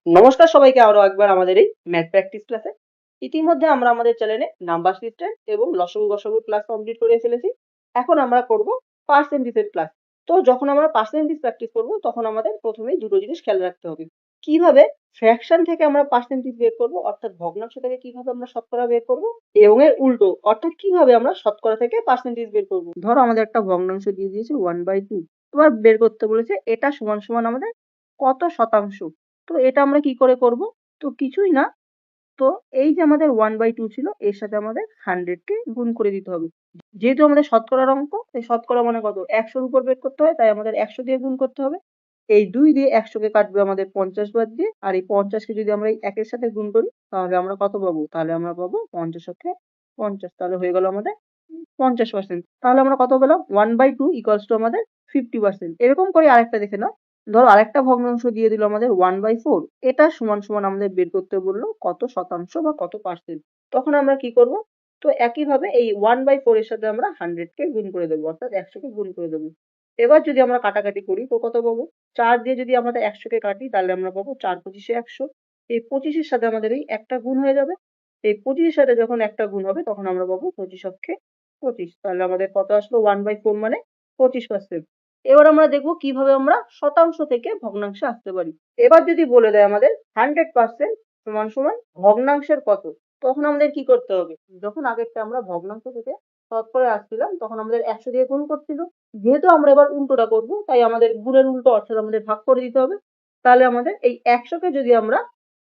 নমস্কার সবাইকে আরো একবার আমাদের এই ম্যাথ প্র্যাকটিস ক্লাসে। ইতিমধ্যে আমরা আমাদের চ্যানেলে নাম্বার সিস্টেম এবং লসাগু গসাগু ক্লাস কমপ্লিট করে ফেলেছি। এখন আমরা করব পার্সেন্টেজের ক্লাস। তো যখন আমরা পার্সেন্টেজ প্র্যাকটিস করব তখন আমাদের প্রথমেই দুটো জিনিস খেয়াল রাখতে হবে। কিভাবে ফ্র্যাকশন থেকে আমরা পার্সেন্টেজ বের করব, অর্থাৎ ভগ্নাংশ থেকে কিভাবে আমরা শতকরা বের করব, এবং এর উল্টো অর্থাৎ কিভাবে আমরা শতকরা থেকে পার্সেন্টেজ বের করব। ধরো আমাদের একটা ভগ্নাংশ দিয়ে দিয়েছে 1/2, এবার বের করতে বলেছে এটা সমান সমান আমাদের কত শতাংশ। তো এটা আমরা কি করে করব? তো কিছুই না, তো এই যে আমাদের 1/2 ছিল এর সাথে আমাদের 100 কে গুণ করে দিতে হবে। যেহেতু আমাদের শতকরার অঙ্ক, এই শতকরা মানে কত, 100 এর উপর বের করতে হয়, তাই আমাদের 100 দিয়ে গুণ করতে হবে। এই 2 দিয়ে 100 কে কাটবে আমাদের 50 বাদ দিয়ে, আর এই 50 কে যদি আমরা এই 1 এর সাথে গুণ করি তাহলে আমরা কত পাবো? তাহলে আমরা পাবো 50 অক্ষে 50, তাহলে হয়ে গেল আমাদের 50%। তাহলে আমরা কত পেলাম? 1/2 ইকুয়ালস টু আমাদের 50%। এরকম করে আরেকটা দেখে নাও। ধরো আরেকটা ভগ্নাংশ দিয়ে দিল আমাদের 1/4, এটা সমান সমান আমাদের বের করতে বললো কত শতাংশ বা কত পার্সেন্ট। তখন আমরা কি করব? তো একইভাবে এই 1/4 এর সাথে আমরা 100 কে গুণ করে দেবো, অর্থাৎ 100 কে গুণ করে দেবো। এবার যদি আমরা কাটাকাটি করি তো কত পাবো? 4 দিয়ে যদি আমাদের 100 কে কাটি তাহলে আমরা পাবো 4 পঁচিশে 100। এই 25 এর সাথে আমাদের এই একটা গুণ হয়ে যাবে। এই 25 এর সাথে যখন একটা গুণ হবে তখন আমরা পাবো 25 অক্ষে 25। তাহলে আমাদের কত আসলো? 1/4 মানে 25%। এবার আমরা দেখবো কিভাবে আমরা শতাংশ থেকে ভগ্নাংশে আসতে পারি। এবার যদি বলে দেয় আমাদের 100% সমান সমান ভগ্নাংশের কত, তখন আমাদের কি করতে হবে? যখন আগেরটা আমরা ভগ্নাংশ থেকে শতকরায় আসছিলাম তখন আমাদের 100 দিয়ে গুণ করছিল। যেহেতু আমরা এবার উল্টোটা করব তাই আমাদের গুণের উল্টো অর্থাৎ আমাদের ভাগ করে দিতে হবে। তাহলে আমাদের এই 100 কে যদি আমরা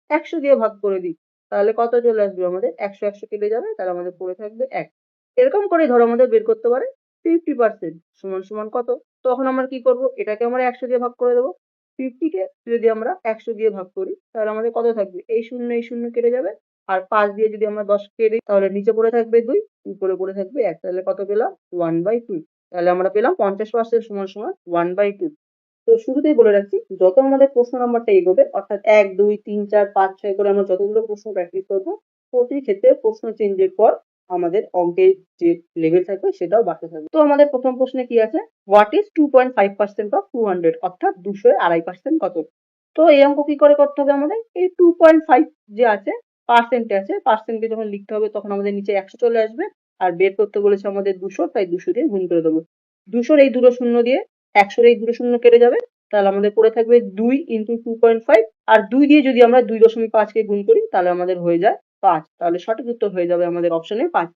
100 দিয়ে ভাগ করে দিই তাহলে কত চলে আসবে? আমাদের 100 100 কেটে যাবে, তাহলে আমাদের পড়ে থাকবে 1। এরকম করে ধরো আমাদের বের করতে পারে 50% সমান সমান কত। তখন আমরা কি করব? এটাকে আমরা 100 দিয়ে ভাগ করে দেবো। 50 কে যদি আমরা 100 দিয়ে ভাগ করি তাহলে আমাদের কত থাকবে? এই শূন্য কেটে যাবে, আর 5 দিয়ে যদি আমরা 10 কেটে দিই তাহলে নিচে পড়ে থাকবে 2, উপরে পড়ে থাকবে 1। তাহলে কত পেলাম? 1/2। তাহলে আমরা পেলাম 50% সমান সমান 1/2। তো শুরুতেই বলে রাখছি, যত আমাদের প্রশ্ন নাম্বারটা এগোবে অর্থাৎ 1 2 3 4 5 6 করে আমরা যতগুলো প্রশ্ন প্র্যাকটিস করবো, প্রতি ক্ষেত্রে প্রশ্ন চেঞ্জের পর আমাদের অঙ্কের যে লেভেল থাকবে সেটাও বাড়তে থাকবে। তো আমাদের প্রথম প্রশ্নে কি আছে? হোয়াট ইজ 2.5% অফ 200, অর্থাৎ 200 এর 2.5% কত? তো এই অঙ্ক কি করে করতে হবে আমাদের? এই 2.5 যে আছে পার্সেন্টে আছে, পার্সেন্টে যখন লিখতে হবে তখন আমাদের নিচে 100 চলে আসবে, আর বের করতে বলেছে আমাদের 200, তাই 200 দিয়ে গুণ করে দেবো। 200 এই দুটো শূন্য দিয়ে 100 এই দুটো শূন্য কেটে যাবে, তাহলে আমাদের পড়ে থাকবে 2 ইন্টু 2.5, আর 2 দিয়ে যদি আমরা 2.5 কে গুণ করি তাহলে আমাদের হয়ে যায় 5। তাহলে সঠিক উত্তর হয়ে যাবে আমাদের অপশনে 5।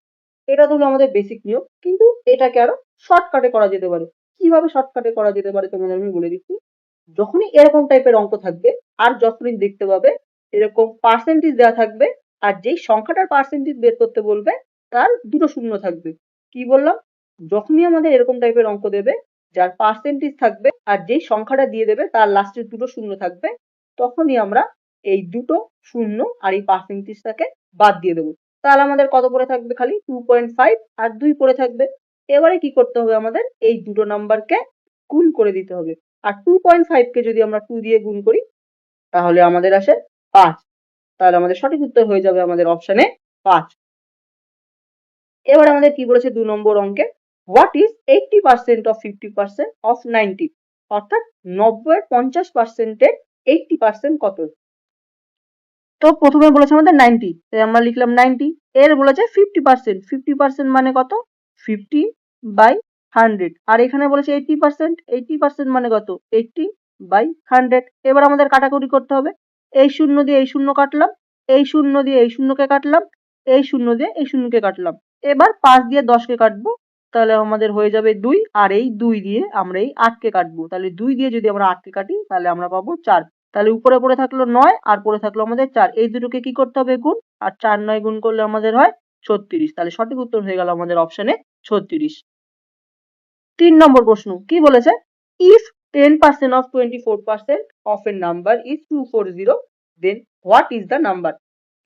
এটা হলো আমাদের বেসিক নিয়ম, কিন্তু এটাকে আরো শর্টকাটে করা যেতে পারে। কিভাবে শর্টকাটে করা যেতে পারে তোমাদের আমি বলে দিচ্ছি। যখনই এরকম টাইপের অঙ্ক থাকবে আর যখনই দেখতে পাবে এরকম পার্সেন্টেজ দেওয়া থাকবে আর যেই সংখ্যাটার পার্সেন্টেজ বের করতে বলবে তার দুটো শূন্য থাকবে। কি বললাম? যখনই আমাদের এরকম টাইপের অঙ্ক দেবে যার পার্সেন্টেজ থাকবে আর যেই সংখ্যাটা দিয়ে দেবে তার লাস্টের দুটো শূন্য থাকবে, তখনই আমরা এই দুটো শূন্য আর এই পার্সেন্টেজটাকে বাদ দিয়ে দেবো। তাহলে আমাদের কত পড়ে থাকবে? খালি 2.5 আর 2 পড়ে থাকবে। এবারে কি করতে হবে? আমাদের এই দুটো নাম্বারকে গুণ করে দিতে হবে। আর 2.5 কে যদি আমরা 2 দিয়ে গুণ করি তাহলে আমাদের আসে 5। তাহলে আমাদের সঠিক উত্তর হয়ে যাবে আমাদের অপশনে 5। এবার আমাদের কি বলেছে 2 নম্বর অঙ্কে? হোয়াট ইজ 80% অফ 50% অফ 90, অর্থাৎ 90 এর 50% এর 80% কত? তো প্রথমে বলেছে আমাদের 90, তাই আমরা লিখলাম 90। এর বলেছে 50%, 50% মানে কত? 50/100। আর এখানে বলেছে 80%, 80% মানে কত? 80/100। এবার আমাদের কাটাকুটি করতে হবে। এই শূন্য দিয়ে এই শূন্য কাটলাম, এই শূন্য দিয়ে এই শূন্যকে কাটলাম, এই শূন্য দিয়ে এই শূন্যকে কাটলাম। এবার 5 দিয়ে 10 কে কাটবো, তাহলে আমাদের হয়ে যাবে 2, আর এই 2 দিয়ে আমরা এই 8 কে কাটবো। তাহলে 2 দিয়ে যদি আমরা 8 কে কাটি তাহলে আমরা পাবো 4। তাহলে উপরে পড়ে থাকলো 9 আর পড়ে থাকলো আমাদের 4। এই দুটোকে কি করতে হবে? গুণ। আর 4 9 গুণ করলে আমাদের হয় 36। তাহলে সঠিক উত্তর হয়ে গেল আমাদের অপশনে 36। 3 নম্বর প্রশ্ন কি বলেছে? If 10% of 24% of a number is 240, then what is the number?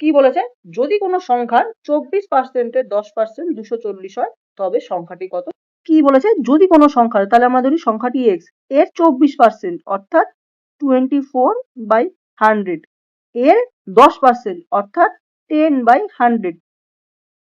কি বলেছে? যদি কোনো সংখ্যার 24% এর 10% 240 হয় তবে সংখ্যাটি কত? কি বলেছে? যদি কোনো সংখ্যার, তাহলে আমরা ধরি সংখ্যাটি x, এর 24% অর্থাৎ 24/100, এর 10% অর্থাৎ 10/100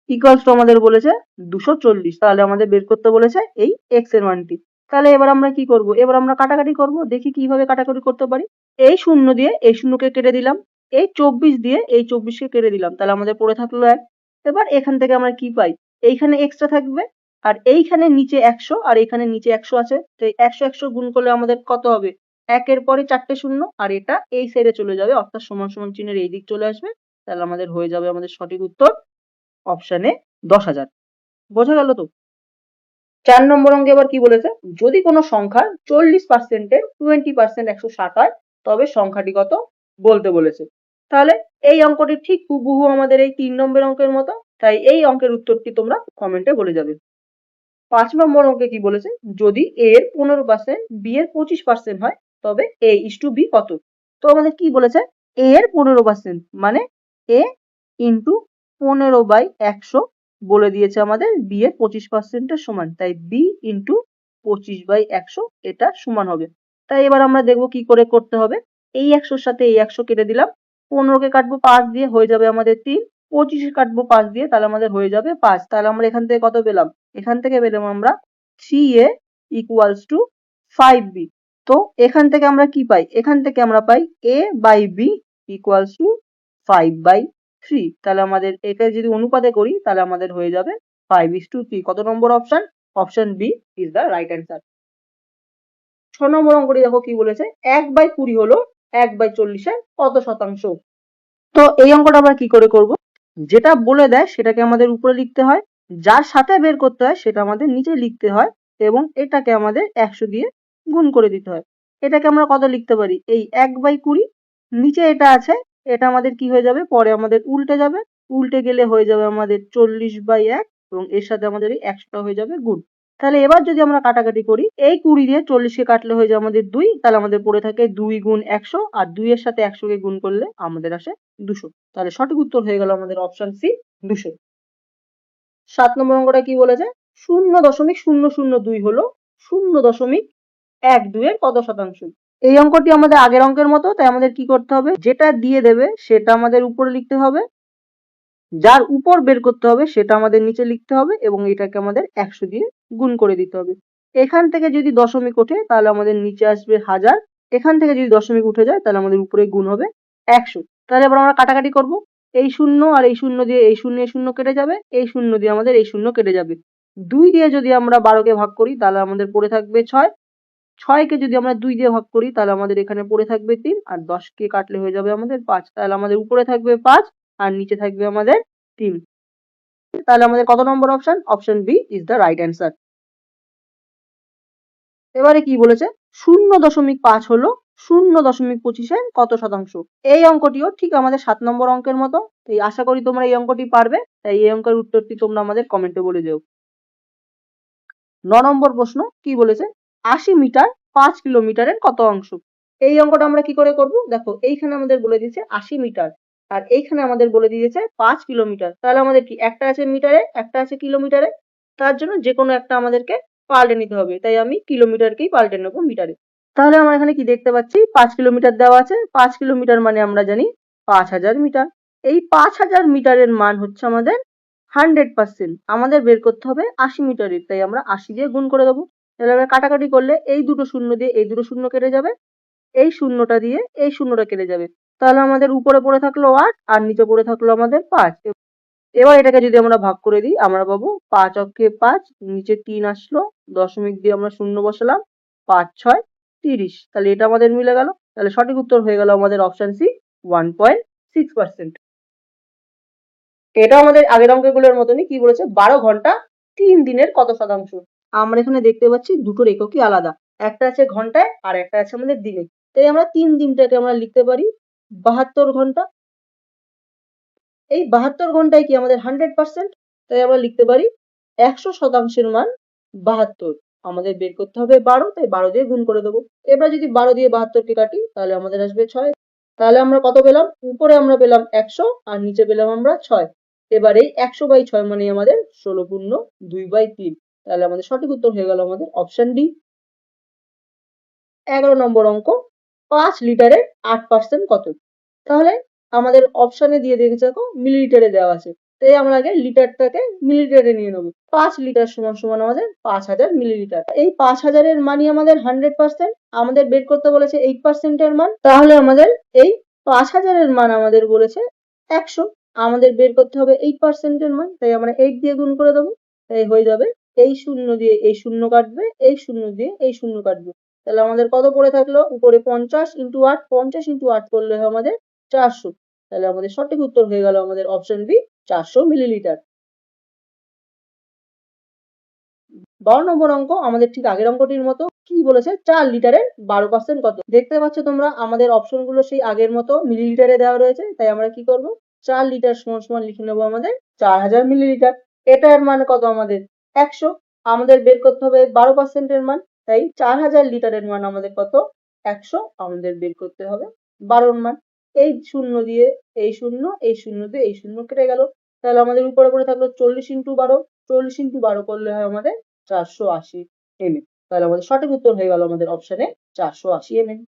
ইকুয়ালস টু আমাদের বলেছে 240। তাহলে আমাদের বের করতে বলেছে এই x এর মানটি। তাহলে এবার আমরা কি করব? এবার আমরা কাটাকাটি করব। দেখি কিভাবে কাটাকাটি করতে পারি। এই 0 দিয়ে এই 0 কে কেটে দিলাম, এই 24 দিয়ে এই 24 কে কেটে দিলাম, তাহলে আমাদের পড়ে থাকলো 1। এবার এখান থেকে আমরা কি পাই, এইখানে এক্সট্রা থাকবে আর এইখানে নিচে 100 আর এইখানে নিচে 100 আছে, তো এই 100 100 গুণ করলে আমাদের কত হবে, 1 এর পরে 4টে শূন্য আর এটা এই সাইডে চলে যাবে, অর্থাৎ সমান সমান চিহ্নের এই দিক চলে আসবে, তাহলে আমাদের হয়ে যাবে আমাদের সঠিক উত্তর অপশানে 10,000। বোঝা গেল তো? 4 নম্বর অঙ্কে এবার কি বলেছে, যদি কোনো সংখ্যার 40% এর 20% 160 হয় তবে সংখ্যাটি কত বলতে বলেছে। তাহলে এই অঙ্কটি ঠিক হুবহু আমাদের এই 3 নম্বর অঙ্কের মতো, তাই এই অঙ্কের উত্তরটি তোমরা কমেন্টে বলে যাবে। 5 নম্বর অঙ্কে কি বলেছে, যদি a এর 15% b এর 25% হয় তবে a/b কত? তো আমাদের কি বলেছে, a এর 15% মানে a ইন্টু 15/100 বলে দিয়েছে আমাদের b এর 25% এর সমান, তাই b ইন্টু 25/100 এটা সমান হবে। তাই এবার আমরা দেখবো কি করে করতে হবে। এই 100 এর সাথে এই 100 কেটে দিলাম, 15 কে কাটবো 5 দিয়ে, হয়ে যাবে আমাদের 3, 25 কাটবো 5 দিয়ে, তাহলে আমাদের হয়ে যাবে 5। তাহলে আমরা এখান থেকে কত পেলাম, এখান থেকে পেলাম আমরা 3a equals to 5b। তো এখান থেকে আমরা কি পাই, এখান থেকে আমরা পাই a by b equals to 5/3। তাহলে আমাদের এটা যদি অনুপাতে করি তাহলে আমাদের হয়ে যাবে 5:3। কত নম্বর option, option B is the right answer. 6 নম্বর অঙ্কটি দেখো কি বলেছে, 1/20 হলো 1/40 এর কত শতাংশ? তো এই অঙ্কটা আমরা কি করে করব, যেটা বলে দেয় সেটাকে আমাদের উপরে লিখতে হয়, যার সাথে বের করতে হয় সেটা আমাদের নিচে লিখতে হয় এবং এটাকে আমাদের 100 দিয়ে গুণ করে দিতে হয়। এটাকে আমরা কত লিখতে পারি, এই 1/20, নিচে এটা আছে, এটা আমাদের কি হয়ে যাবে, পরে আমাদের উল্টে যাবে, উল্টে গেলে হয়ে যাবে আমাদের 40/1 এবং এর সাথে আমাদের এই 100টা হয়ে যাবে গুণ। তাহলে এবার যদি আমরা কাটাকাটি করি, এই 20 দিয়ে 40 কে কাটলে হয়ে যাবে আমাদের 2, তাহলে আমাদের পড়ে থাকে 2 গুণ 100 আর 2 এর সাথে 100 কে গুণ করলে আমাদের আসে 200। তাহলে সঠিক উত্তর হয়ে গেল আমাদের অপশন সি 200। 7 নম্বর অঙ্কটা কি বলেছে, 0.002 হলো 0.12 এর কত শতাংশ? এই অঙ্কটি আমাদের আগের অঙ্কের মতো, তাই আমাদের কি করতে হবে, যেটা দিয়ে দেবে সেটা আমাদের উপরে লিখতে হবে, যার উপর বের করতে হবে সেটা আমাদের নিচে লিখতে হবে এবং এটাকে আমাদের 100 দিয়ে গুণ করে দিতে হবে। এখান থেকে যদি দশমিক ওঠে তাহলে আমাদের নিচে আসবে 1000, এখান থেকে যদি দশমিক উঠে যায় তাহলে আমাদের উপরে গুণ হবে 100। তাহলে এবার আমরা কাটাকাটি করব, এই 0 আর এই 0 দিয়ে এই 0 এই 0 কেটে যাবে, এই 0 দিয়ে আমাদের এই 0 কেটে যাবে। 2 দিয়ে যদি আমরা 12 কে ভাগ করি তাহলে আমাদের পড়ে থাকবে 6, 6 কে যদি আমরা 2 দিয়ে ভাগ করি তাহলে আমাদের এখানে পড়ে থাকবে 3 আর 10 কে কাটলে হয়ে যাবে আমাদের 5। তাহলে আমাদের উপরে থাকবে 5 আর নিচে থাকবে আমাদের 3। তাহলে আমাদের কত নম্বর option, option B is the right answer. এবারে কি বলেছে, 0.5 হলো 0.25 এর কত শতাংশ? এই অঙ্কটিও ঠিক আমাদের 7 নম্বর অঙ্কের মতো, তাই আশা করি তোমরা এই অঙ্কটি পারবে, তাই এই অঙ্কের উত্তরটি তোমরা আমাদের কমেন্টে বলে দিও। 9 নম্বর প্রশ্ন কি বলেছে, 80 মিটার 5 কিলোমিটারের কত অংশ? এই অঙ্কটা আমরা কি করে করব, দেখো এইখানে আমাদের বলে দিয়েছে 80 মিটার আর এইখানে আমাদের বলে দিয়েছে 5 কিলোমিটার, তাহলে আমাদের কি একটা আছে মিটারে একটা আছে কিলোমিটারে, তার জন্য যে কোনো একটা আমাদেরকে পাল্টে নিতে হবে, তাই আমি কিলোমিটারকেই পাল্টে নেবো মিটারে। তাহলে আমরা এখানে কি দেখতে পাচ্ছি, 5 কিলোমিটার দেওয়া আছে, 5 কিলোমিটার মানে আমরা জানি 5000 মিটার। এই 5000 মিটারের মান হচ্ছে আমাদের 100%, আমাদের বের করতে হবে 80 মিটারের, তাই আমরা 80 দিয়ে গুণ করে দেবো। তাহলে আমরা কাটাকাটি করলে এই দুটো শূন্য দিয়ে এই দুটো শূন্য কেটে যাবে, এই শূন্যটা দিয়ে এই শূন্যটা কেটে যাবে, তাহলে আমাদের উপরে পড়ে থাকলো 8 আর নিচে পড়ে থাকলো আমাদের 5। এবার এটাকে যদি আমরা ভাগ করে দিই আমরা পাবো 5 অক্ষে 5, নিচে 3 আসলো, দশমিক দিয়ে আমরা শূন্য বসালাম, 5 6 30, তাহলে এটা আমাদের মিলে গেল। তাহলে সঠিক উত্তর হয়ে গেল আমাদের অপশন সি 1.6%। এটা আমাদের আগের অঙ্কগুলোর মতনই, কি বলেছে, 12 ঘন্টা 3 দিনের কত শতাংশ? আমরা এখানে দেখতে পাচ্ছি দুটোর এককই আলাদা, একটা আছে ঘন্টায় আর একটা আছে আমাদের দিনে, তাই আমরা 3 দিনটাকে আমরা লিখতে পারি 72 ঘন্টা। এই 72 ঘন্টায় কি আমাদের 100%, তাই আমরা লিখতে পারি 100% মান 72, আমাদের বের করতে হবে 12, তাই 12 দিয়ে গুণ করে দেবো। এবার যদি 12 দিয়ে 72 কে কাটি তাহলে আমাদের আসবে 6। তাহলে আমরা কত পেলাম, উপরে আমরা পেলাম 100 আর নিচে পেলাম আমরা 6। এবার এই 100/6 মানে আমাদের 16×2/3, তাহলে আমাদের সঠিক উত্তর হয়ে গেল আমাদের অপশন ডি। 11 নম্বর অঙ্ক, 5 লিটারের 8% কত? তাহলে আমাদের অপশনে দিয়ে দেখেছে দেখো মিলিলিটারে দেওয়া আছে, তাই আমরা আগে লিটারটাকে মিলিলিটারে নিয়ে নেবো। 5 লিটার সমান সমান আমাদের 5000 মিলিলিটার। এই 5000 এর মানই আমাদের 100%, আমাদের বের করতে বলেছে 8% এর মান, তাহলে আমাদের এই 5000 এর মান আমাদের বলেছে 100, আমাদের বের করতে হবে 8% এর মান, তাই আমরা 8 দিয়ে গুণ করে দেবো, তাই হয়ে যাবে এই শূন্য দিয়ে এই শূন্য কাটবে, এই শূন্য দিয়ে এই শূন্য কাটবে, তাহলে আমাদের কত পড়ে থাকলো উপরে 50 ইন্টু 8, 50 ইন্টু 8 করলে হয় আমাদের 400, তাহলে আমাদের সঠিক উত্তর হয়ে গেল আমাদের অপশন বি 400 মিলিলিটার। 12 নম্বর অঙ্ক আমাদের ঠিক আগের অঙ্কটির মতো, কি বলেছে 4 লিটারের 12% কত। দেখতে পাচ্ছ তোমরা আমাদের অপশনগুলো সেই আগের মতো মিলিলিটারে দেওয়া রয়েছে, তাই আমরা কি করব 4 লিটার সমান সমান লিখে নেবো আমাদের 4000 মিলিলিটার। এটার মান কত আমাদের 100, আমাদের বের করতে হবে 12% এর মান, তাই 4000 লিটারের মান আমাদের কত 100, আমাদের বের করতে হবে 12 মান। এই শূন্য দিয়ে এই শূন্য, এই শূন্য দিয়ে এই শূন্য কেটে গেল, তাহলে আমাদের উপরে পড়ে থাকলো 40 ইন্টু 12, 40 ইন্টু 12 করলে হয় আমাদের 480 এমএম, তাহলে আমাদের সঠিক উত্তর হয়ে গেল আমাদের অপশনে 480 এমএম।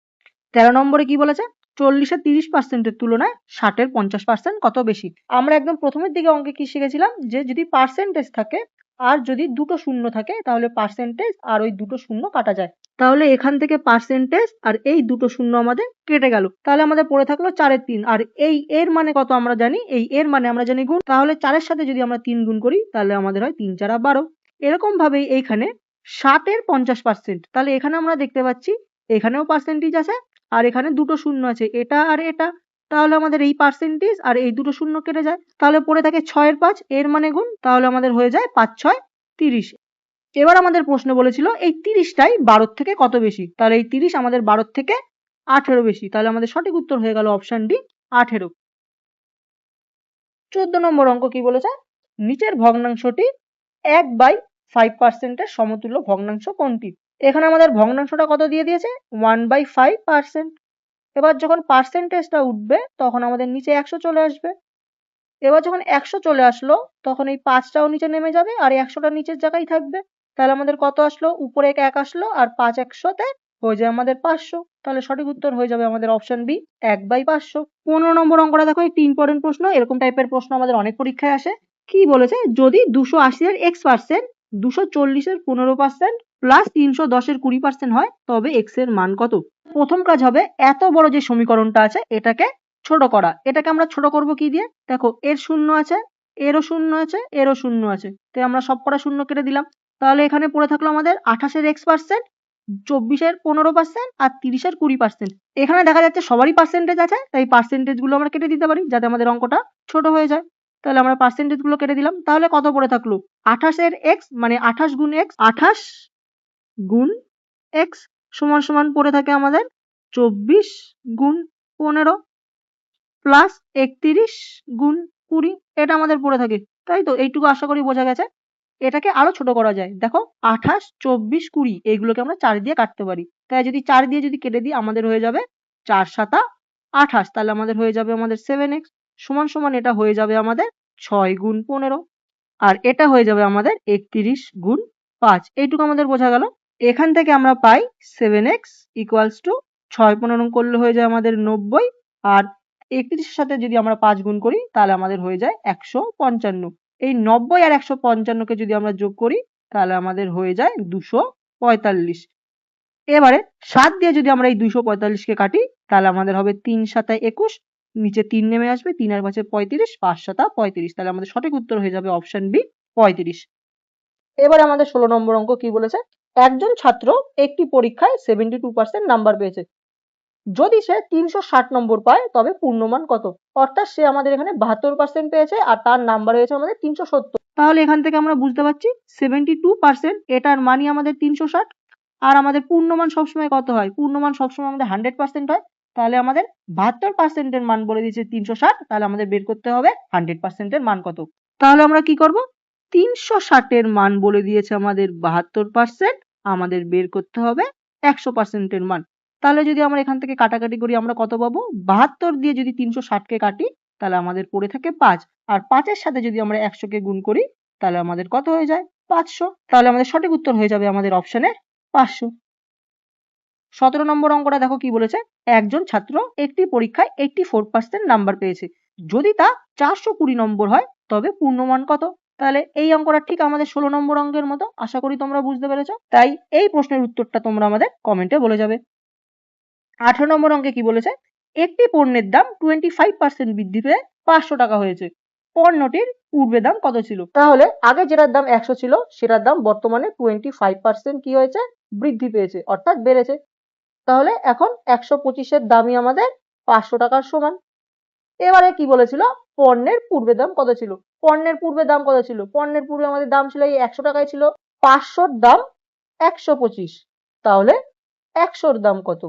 13 নম্বরে কি বলেছে 40-এর 30%-এর তুলনায় 60-এর 50% কত বেশি। আমরা একদম প্রথমের দিকে অঙ্কে কি শিখেছিলাম যে যদি পার্সেন্টেজ থাকে আর যদি দুটো শূন্য থাকে তাহলে পার্সেন্টেজ আর ওই দুটো শূন্য কাটা যায়, তাহলে এখান থেকে পার্সেন্টেজ আর এই দুটো শূন্য আমাদের কেটে গেল, তাহলে আমাদের পড়ে থাকলো 4-এর 3, আর এই এর মানে কত আমরা জানি, এই এর মানে আমরা জানি গুণ, তাহলে 4-এর সাথে যদি আমরা 3 গুণ করি তাহলে আমাদের হয় 3 4 12। এরকম ভাবেই এইখানে 60-এর 50%, তাহলে এখানে আমরা দেখতে পাচ্ছি এখানেও পার্সেন্টেজ আছে আর এখানে দুটো শূন্য আছে, এটা আর এটা, তাহলে আমাদের এই পার্সেন্টেজ আর এই দুটো শূন্য কেটে যায়, তাহলে পড়ে থাকে 6-এর 5, এর মানে গুণ, তাহলে আমাদের হয়ে যায় 5 6 30। এবার আমাদের প্রশ্ন বলেছিল এই 30টাই 12 থেকে কত বেশি, তাহলে এই 30 আমাদের 12 থেকে 18 বেশি, তাহলে আমাদের সঠিক উত্তর হয়ে গেল অপশন ডি 18। 14 নম্বর অঙ্ক কি বলেছে নিচের ভগ্নাংশটি 1/5% এর সমতুল্য ভগ্নাংশ কোনটি। এখানে আমাদের ভগ্নাংশটা কত দিয়ে দিয়েছে 1/5%। এবার যখন পার্সেন্টেজটা উঠবে তখন আমাদের নিচে 100 চলে আসবে, এবার যখন 100 চলে আসলো তখন এই 5টাও নিচে নেমে যাবে আর 100টা নিচের জায়গায় থাকবে, তাহলে আমাদের কত আসলো উপরে 1 আসলো আর 5 100তে হয়ে যায় আমাদের 500, তাহলে সঠিক উত্তর হয়ে যাবে আমাদের অপশন বি 1/500। 15 নম্বর অঙ্কটা দেখো একটি ইম্পর্টেন্ট প্রশ্ন, এরকম টাইপের প্রশ্ন আমাদের অনেক পরীক্ষায় আসে। কি বলেছে যদি 280-এর x%, 240-এর 15% প্লাস 310-এর 20% হয় তবে x এর মান কত। প্রথম কাজ হবে এত বড় যে সমীকরণটা আছে এটাকে ছোট করা, এটাকে আমরা ছোট করব কি দিয়ে, দেখো এর শূন্য আছে, এরও শূন্য আছে, এরও শূন্য আছে, তাই আমরা সবকটা শূন্য কেটে দিলাম, তাহলে এখানে পড়ে থাকলো আমাদের 28-এর x%, 24-এর 15% আর 30-এর 20%। এখানে দেখা যাচ্ছে সবারই পার্সেন্টেজ আছে, তাই পার্সেন্টেজ গুলো আমরা কেটে দিতে পারি যাতে আমাদের অঙ্কটা ছোট হয়ে যায়, তাহলে আমরা পার্সেন্টেজ গুলো কেটে দিলাম, তাহলে কত পড়ে থাকলো 28-এর x মানে 28 গুণ x, 28 গুণ x সমান সমান পড়ে থাকে আমাদের 24 গুণ 15 প্লাস 31 গুণ 20, এটা আমাদের পড়ে থাকে, তাই তো এইটুকু আশা করি বোঝা গেছে। এটাকে আরো ছোট করা যায়, দেখো 28 24 20 এইগুলোকে আমরা 4 দিয়ে কাটতে পারি, তাই যদি 4 দিয়ে যদি কেটে দিই আমাদের হয়ে যাবে 4 7 28, তাহলে আমাদের হয়ে যাবে আমাদের 7x সমান সমান এটা হয়ে যাবে আমাদের 6 গুণ 15 আর এটা হয়ে যাবে আমাদের 31 গুণ 5, এইটুকু আমাদের বোঝা গেল। এখান থেকে আমরা পাই 7x ইকুয়ালস টু 6 15 করলে হয়ে যায় আমাদের 90, আর 31-এর সাথে যদি আমরা 5 গুণ করি তাহলে আমাদের হয়ে যায় 155। এই 90 আর 155কে যদি আমরা যোগ করি তাহলে আমাদের হয়ে যায় 245। এবারে 7 দিয়ে যদি আমরা এই 245কে কাটি তাহলে আমাদের হবে 3 7 21, নিচে 3 নেমে আসবে, 3 আর 5 35, 5 7 35, তাহলে আমাদের সঠিক উত্তর হয়ে যাবে অপশন বি 35। এবারে আমাদের 16 নম্বর অঙ্ক কি বলেছে একজন ছাত্র একটি পরীক্ষায় 72% নাম্বার পেয়েছে, যদি সে 360 নম্বর পায় তবে পূর্ণমান কত, অর্থাৎ সে আমাদের এখানে 72% পেয়েছে আর তার নাম্বার হয়েছে আমাদের 370, তাহলে এখান থেকে আমরা বুঝতে পারছি 72% এটার মানই আমাদের 360, আর আমাদের পূর্ণমান সবসময় কত হয়, পূর্ণমান সবসময় আমাদের 100% হয়, তাহলে আমাদের 72% এর মান বলে দিয়েছে 360, তাহলে আমাদের বের করতে হবে 100% এর মান কত, তাহলে আমরা কি করব 360 এর মান বলে দিয়েছে আমাদের 72%, আমাদের বের করতে হবে 100% এর মান, তাহলে যদি আমরা এখান থেকে কাটাকাটি করি আমরা কত পাবো 72 দিয়ে যদি 360কে কাটি তাহলে আমাদের পড়ে থাকে 5, আর 5-এর সাথে যদি আমরা 100কে গুণ করি তাহলে আমাদের কত হয়ে যায় 500, তাহলে আমাদের সঠিক উত্তর হয়ে যাবে আমাদের অপশনে 500। 17 নম্বর অঙ্কটা দেখো কি বলেছে একজন ছাত্র একটি পরীক্ষায় 84% নাম্বার পেয়েছে, যদি তা 420 নম্বর হয় তবে পূর্ণমান কত? তাহলে এই অঙ্কটা ঠিক আমাদের 16 নম্বর অঙ্কের মতো। আশা করি তোমরা বুঝতে পেরেছ। তাই এই প্রশ্নের উত্তরটা তোমরা আমাদের কমেন্টে বলে যাবে। 18 নম্বর অঙ্কে কি বলেছে? একটি পণ্যের দাম 25% বৃদ্ধি পেয়ে 500 টাকা হয়েছে। পণ্যটির পূর্বে দাম কত ছিল? তাহলে আগে যেটার দাম 100 ছিল সেটার দাম বর্তমানে 25% কি হয়েছে? বৃদ্ধি পেয়েছে, অর্থাৎ বেড়েছে। তাহলে এখন 125 এর দামই আমাদের 500 টাকার সমান। এবারে কি বলেছিল? পণ্যের পূর্বে দাম কত ছিল? পণ্যের পূর্বে দাম কত ছিল? পণ্যের পূর্বে আমাদের দাম ছিল এই 100 টাকায় ছিল। 500র দাম 125। তাহলে 100র দাম কত?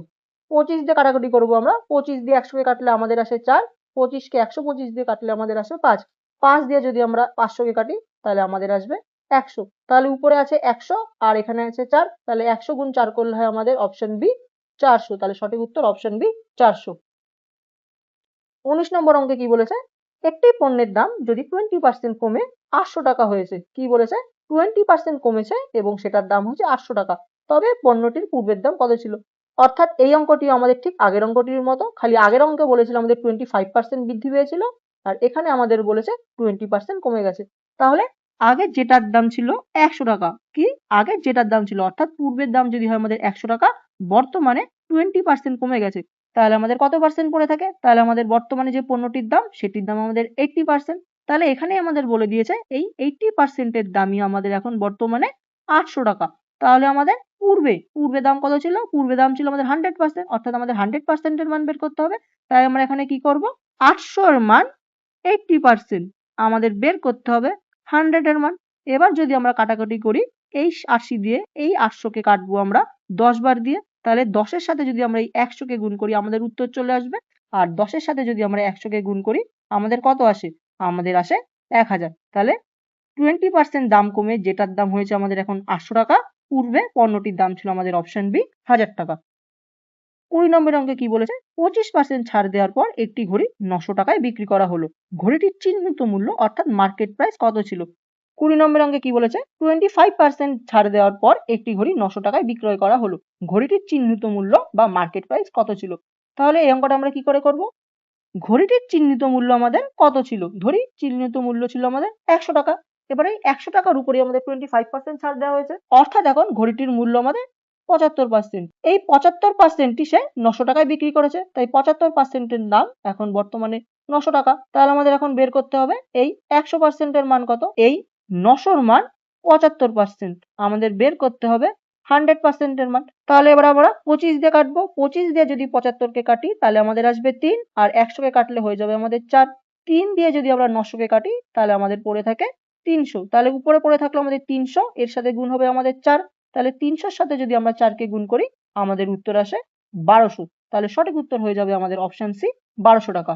25 দিয়ে কাটাকুটি করবো আমরা। 25 দিয়ে 100 কে কাটলে আমাদের আসে 4। 25 কে 125 দিয়ে কাটলে আমাদের আসে 5। 5 দিয়ে যদি আমরা 500 কে কাটি তাহলে আমাদের আসবে 100। তাহলে উপরে আছে 100 আর এখানে আছে 4। তাহলে 100 গুণ 4 করলে হয় আমাদের অপশন বি 400। তাহলে সঠিক উত্তর অপশন বি 400। 19 নম্বর অঙ্কে কি বলেছে? একটি পণ্যের দাম যদি 20% কমে 800 টাকা হয়েছে। কি বলেছে? 20% কমেছে এবং সেটার দাম হচ্ছে 800 টাকা। তবে পণ্যটির পূর্বের দাম কত ছিল? অর্থাৎ এই অঙ্কটি আমাদের ঠিক আগের অঙ্কটির মতো, খালি আগের অঙ্কে বলেছিল আমাদের 25% বৃদ্ধি পেয়েছিল আর এখানে আমাদের বলেছে 20% কমে গেছে। তাহলে আগে যেটার দাম ছিল 100 টাকা, কি আগে যেটার দাম ছিল অর্থাৎ পূর্বের দাম যদি হয় আমাদের 100 টাকা, বর্তমানে 20% কমে গেছে, তাহলে আমাদের কত পার্সেন্ট পড়ে থাকে? তাহলে আমাদের বর্তমানে যে পণ্যটির দাম সেটির দাম আমাদের 80%। তাহলে এখানেই আমাদের বলে দিয়েছে এই 80% এর দামই আমাদের এখন বর্তমানে 800 টাকা। তাহলে আমাদের পূর্বে দাম কত ছিল? পূর্বে দাম ছিল আমাদের 100%, অর্থাৎ আমাদের 100% এর মান বের করতে হবে। তাই আমরা এখানে কি করব? 800 এর মান 80% আমাদের বের করতে হবে 100 এর মান। এবার যদি আমরা কাটাকাটি করি, এই 80 দিয়ে এই 800 কে কাটবো আমরা 10 বার দিয়ে। তাহলে 10 এর সাথে যদি আমরা এই 100 কে গুণ করি আমাদের উত্তর চলে আসবে। আর 10 এর সাথে যদি আমরা 100 কে গুণ করি আমাদের কত আসে? আমাদের আসে 1000। তাহলে 20% দাম কমে যেটার দাম হয়েছে আমাদের এখন 800 টাকা, পূর্বে পণ্যটির দাম ছিল আমাদের অপশন বি 1000 টাকা। 20 নম্বর অঙ্কে কি বলেছে? 25% ছাড় দেওয়ার পর একটি ঘড়ি 900 টাকায় বিক্রি করা হলো। ঘড়িটির চিহ্নিত মূল্য অর্থাৎ মার্কেট প্রাইস কত ছিল? 20 নম্বর অঙ্কে কি বলেছে? 25% ছাড় দেওয়ার পর একটি ঘড়ি 900 টাকায় বিক্রয় করা হলো। ঘড়িটির চিহ্নিত মূল্য বা মার্কেট প্রাইস কত ছিল? তাহলে এই অঙ্কটা আমরা কি করে করব? ঘড়িটির চিহ্নিত মূল্য আমাদের কত ছিল? ধরি চিহ্নিত মূল্য ছিল আমাদের 100 টাকা। এবারে এই 100 টাকার উপরে আমাদের 25% ছাড় দেওয়া হয়েছে। অর্থাৎ এখন ঘড়িটির মূল্য আমাদের 75%। এই 75%টি সে 900 টাকায় বিক্রি করেছে। তাই 75% এর দাম এখন বর্তমানে 900 টাকা। তাহলে আমাদের এখন বের করতে হবে এই 100% এর মান কত? এই 900 র মান 75%। আমাদের বের করতে হবে 100% এর মান। তাহলে এবার আমরা 25 দিয়ে কাটবো। 25 দিয়ে যদি 75 কে কাটি তাহলে আমাদের আসবে 3 আর 100 কে কাটলে হয়ে যাবে আমাদের 4। 3 দিয়ে যদি আমরা 900 কে কাটি তাহলে আমাদের পড়ে থাকে 300। তাহলে উপরে পড়ে থাকলো আমাদের 300, এর সাথে গুণ হবে আমাদের 4। তাহলে 300 এর সাথে যদি আমরা 4 কে গুণ করি আমাদের উত্তর আসে 1200। তাহলে সঠিক উত্তর হয়ে যাবে আমাদের অপশন সি 1200 টাকা।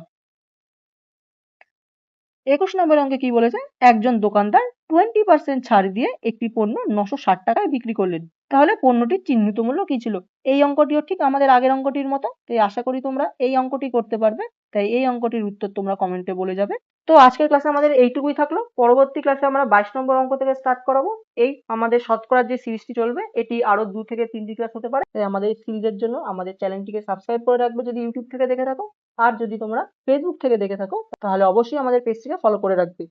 21 নম্বর অঙ্কে কি বলেছে? একজন দোকানদার 20% ছাড় দিয়ে একটি পণ্য 960 টাকায় বিক্রি করলেন। তাহলে পণ্যটির চিহ্নিত মূল্য কি ছিল? এই অঙ্কটিও ঠিক আমাদের আগের অঙ্কটির মতো। তাই আশা করি তোমরা এই অঙ্কটি করতে পারবে। তাই এই অঙ্কটির উত্তর তোমরা কমেন্টে বলে যাবে। তো আজকের ক্লাসে আমাদের এইটুকুই থাকলো। পরবর্তী ক্লাসে আমরা 22 নম্বর অঙ্ক থেকে স্টার্ট করাবো। এই আমাদের শতকরার যে সিরিজটি চলবে এটি আরো 2 থেকে 3টি ক্লাস হতে পারে। তাই আমাদের এই সিরিজের জন্য আমাদের চ্যানেলটিকে সাবস্ক্রাইব করে রাখবে যদি ইউটিউব থেকে দেখে থাকো। আর যদি তোমরা ফেসবুক থেকে দেখে থাকো তাহলে অবশ্যই আমাদের পেজটিকে ফলো করে রাখবে।